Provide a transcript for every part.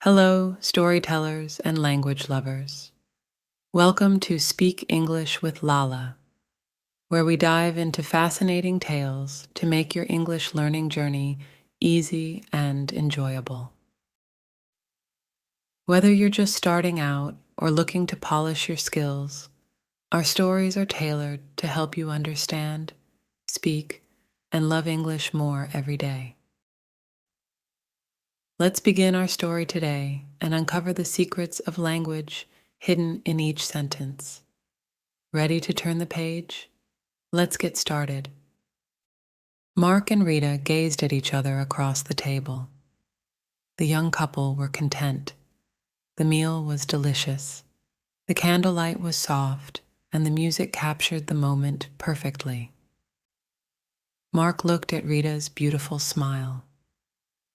Hello, storytellers and language lovers. Welcome to Speak English with Lala, where we dive into fascinating tales to make your English learning journey easy and enjoyable. Whether you're just starting out or looking to polish your skills, our stories are tailored to help you understand, speak, and love English more every day. Let's begin our story today and uncover the secrets of language hidden in each sentence. Ready to turn the page? Let's get started. Mark and Rita gazed at each other across the table. The young couple were content. The meal was delicious. The candlelight was soft, and the music captured the moment perfectly. Mark looked at Rita's beautiful smile.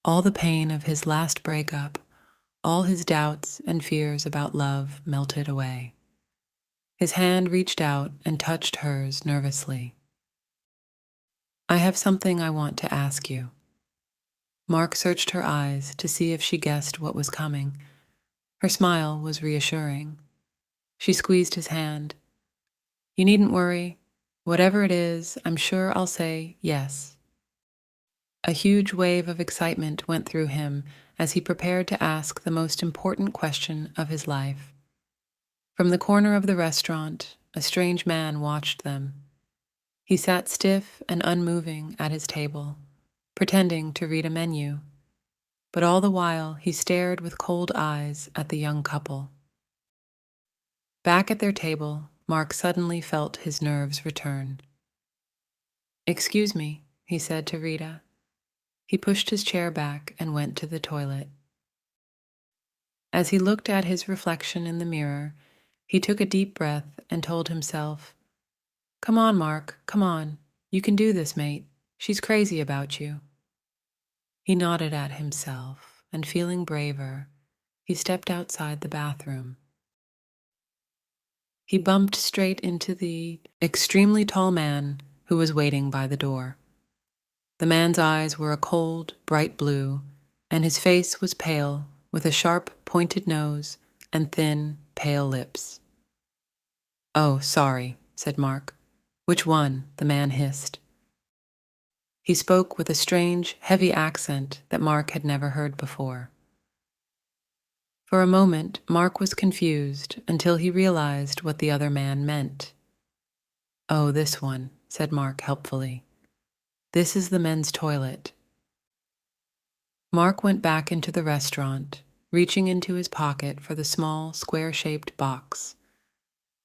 All the pain of his last breakup, all his doubts and fears about love melted away. His hand reached out and touched hers nervously. "I have something I want to ask you." Mark searched her eyes to see if she guessed what was coming. Her smile was reassuring. She squeezed his hand. "You needn't worry. Whatever it is, I'm sure I'll say yes." A huge wave of excitement went through him as he prepared to ask the most important question of his life. From the corner of the restaurant, a strange man watched them. He sat stiff and unmoving at his table, pretending to read a menu, but all the while he stared with cold eyes at the young couple. Back at their table, Mark suddenly felt his nerves return. "Excuse me," he said to Rita. He pushed his chair back and went to the toilet. As he looked at his reflection in the mirror, he took a deep breath and told himself, "Come on, Mark, come on. You can do this, mate. She's crazy about you." He nodded at himself, and feeling braver, he stepped outside the bathroom. He bumped straight into the extremely tall man who was waiting by the door. The man's eyes were a cold, bright blue, and his face was pale, with a sharp, pointed nose and thin, pale lips. "Oh, sorry," said Mark. "Which one?" the man hissed. He spoke with a strange, heavy accent that Mark had never heard before. For a moment, Mark was confused until he realized what the other man meant. "Oh, this one," said Mark helpfully. "This is the men's toilet." Mark went back into the restaurant, reaching into his pocket for the small, square-shaped box.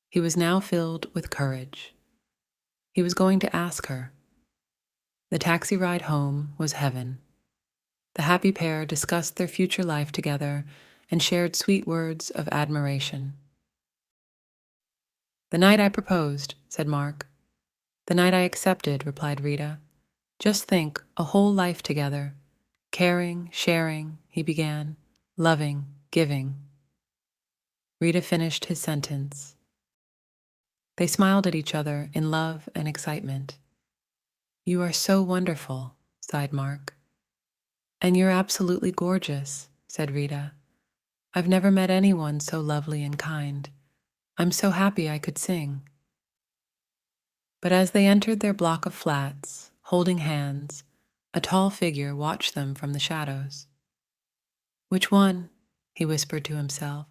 He was now filled with courage. He was going to ask her. The taxi ride home was heaven. The happy pair discussed their future life together and shared sweet words of admiration. "The night I proposed," said Mark. "The night I accepted," replied Rita. "Just think, a whole life together. Caring, sharing," he began. "Loving, giving." Rita finished his sentence. They smiled at each other in love and excitement. "You are so wonderful," sighed Mark. "And you're absolutely gorgeous," said Rita. "I've never met anyone so lovely and kind. I'm so happy I could sing." But as they entered their block of flats, holding hands, a tall figure watched them from the shadows. "Which one?" he whispered to himself.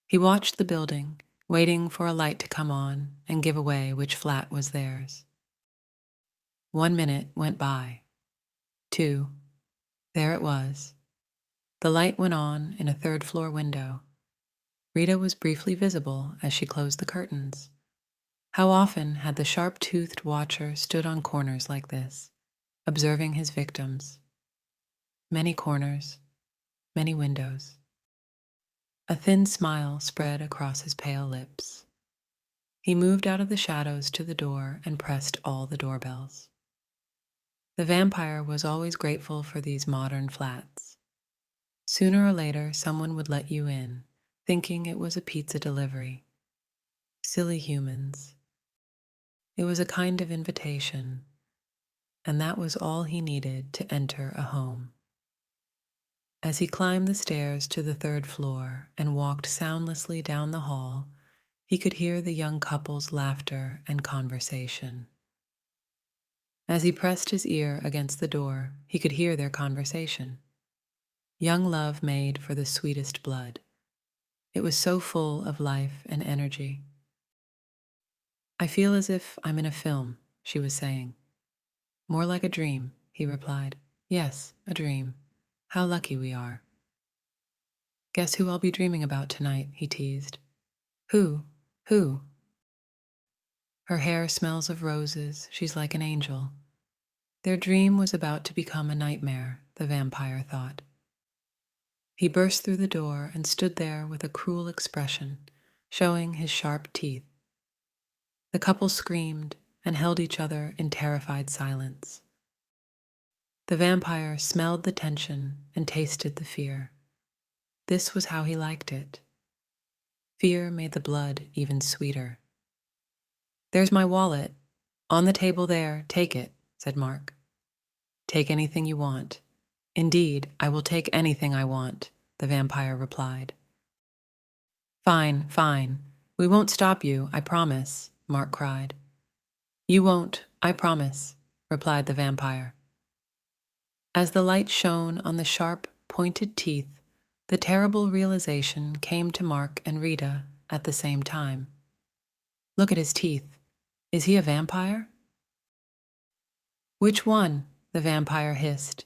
He watched the building, waiting for a light to come on and give away which flat was theirs. 1 minute went by. 2. There it was. The light went on in a third-floor window. Rita was briefly visible as she closed the curtains. How often had the sharp-toothed watcher stood on corners like this, observing his victims? Many corners, many windows. A thin smile spread across his pale lips. He moved out of the shadows to the door and pressed all the doorbells. The vampire was always grateful for these modern flats. Sooner or later, someone would let you in, thinking it was a pizza delivery. Silly humans. It was a kind of invitation, and that was all he needed to enter a home. As he climbed the stairs to the third floor and walked soundlessly down the hall, he could hear the young couple's laughter and conversation. As he pressed his ear against the door, he could hear their conversation. Young love made for the sweetest blood. It was so full of life and energy. I feel as if I'm in a film, she was saying. More like a dream, he replied. Yes, a dream. How lucky we are. Guess who I'll be dreaming about tonight, he teased. Who? Who? Her hair smells of roses. She's like an angel. Their dream was about to become a nightmare, the vampire thought. He burst through the door and stood there with a cruel expression, showing his sharp teeth. The couple screamed and held each other in terrified silence. The vampire smelled the tension and tasted the fear. This was how he liked it. Fear made the blood even sweeter. There's my wallet. On the table there, take it, said Mark. Take anything you want. Indeed, I will take anything I want, the vampire replied. Fine, fine. We won't stop you, I promise, Mark cried. You won't, I promise, replied the vampire. As the light shone on the sharp, pointed teeth, the terrible realization came to Mark and Rita at the same time. Look at his teeth. Is he a vampire? Which one? The vampire hissed.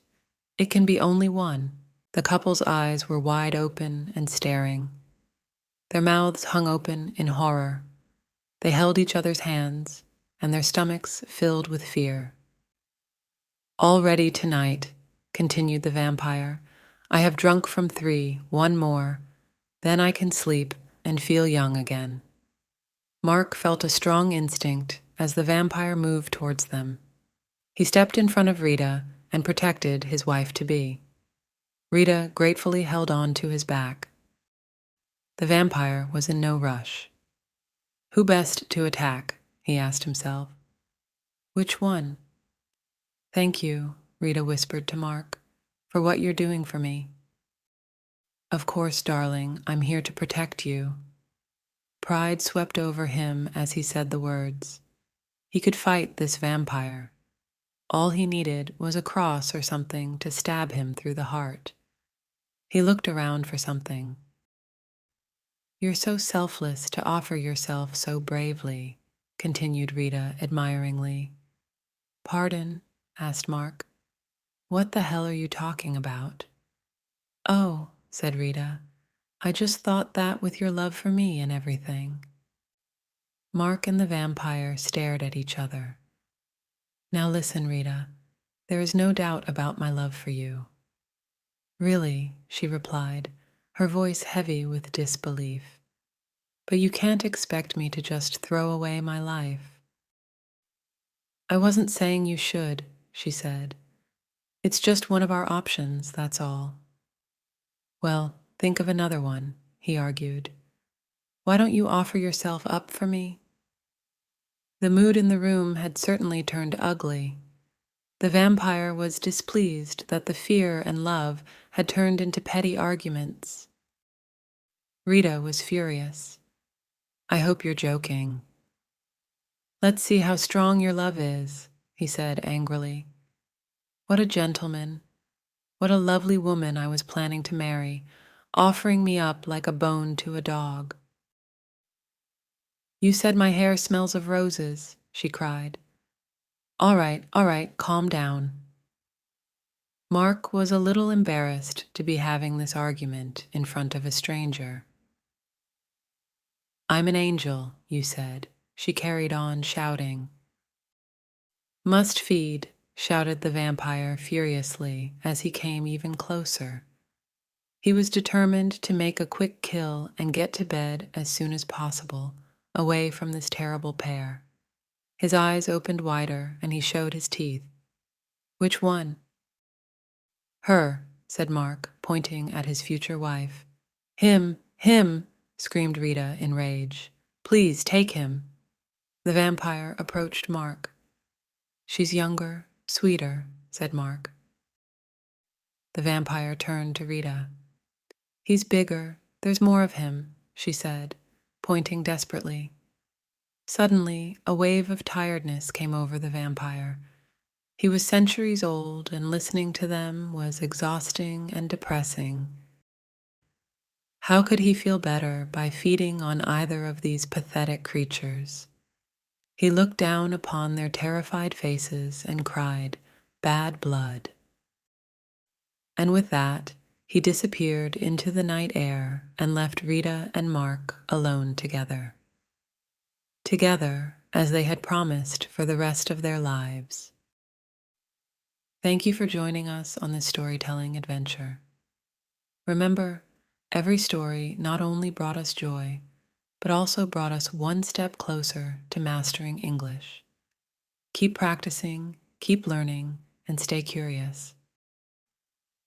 It can be only one. The couple's eyes were wide open and staring. Their mouths hung open in horror. They held each other's hands, and their stomachs filled with fear. Already tonight, continued the vampire, I have drunk from 3, one more. Then I can sleep and feel young again. Mark felt a strong instinct as the vampire moved towards them. He stepped in front of Rita and protected his wife-to-be. Rita gratefully held on to his back. The vampire was in no rush. Who best to attack? He asked himself. Which one? Thank you, Rita whispered to Mark, for what you're doing for me. Of course, darling, I'm here to protect you. Pride swept over him as he said the words. He could fight this vampire. All he needed was a cross or something to stab him through the heart. He looked around for something. You're so selfless to offer yourself so bravely, continued Rita admiringly. Pardon, asked Mark. What the hell are you talking about? Oh, said Rita, I just thought that with your love for me and everything. Mark and the vampire stared at each other. Now listen, Rita, there is no doubt about my love for you. Really, she replied, her voice heavy with disbelief. But you can't expect me to just throw away my life. I wasn't saying you should, she said. It's just one of our options, that's all. Well, think of another one, he argued. Why don't you offer yourself up for me? The mood in the room had certainly turned ugly. The vampire was displeased that the fear and love had turned into petty arguments. Rita was furious. I hope you're joking. Let's see how strong your love is, he said angrily. What a gentleman. What a lovely woman I was planning to marry, offering me up like a bone to a dog. You said my hair smells of roses, she cried. All right, calm down. Mark was a little embarrassed to be having this argument in front of a stranger. I'm an angel, you said, she carried on, shouting. Must feed, shouted the vampire furiously as he came even closer. He was determined to make a quick kill and get to bed as soon as possible, away from this terrible pair. His eyes opened wider and he showed his teeth. Which one? Her, said Mark, pointing at his future wife. Him, screamed Rita in rage. Please take him. The vampire approached Mark. She's younger, sweeter, said Mark. The vampire turned to Rita. "He's bigger. There's more of him," she said, pointing desperately. Suddenly, a wave of tiredness came over the vampire. He was centuries old, and listening to them was exhausting and depressing. How could he feel better by feeding on either of these pathetic creatures? He looked down upon their terrified faces and cried, "Bad blood." And with that, he disappeared into the night air and left Rita and Mark alone together. Together, as they had promised for the rest of their lives. Thank you for joining us on this storytelling adventure. Remember, every story not only brought us joy, but also brought us one step closer to mastering English. Keep practicing, keep learning, and stay curious.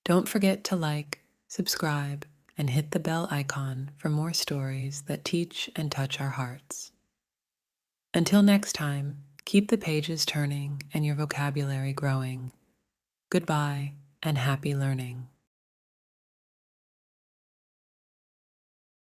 Don't forget to like, subscribe, and hit the bell icon for more stories that teach and touch our hearts. Until next time, keep the pages turning and your vocabulary growing. Goodbye and happy learning.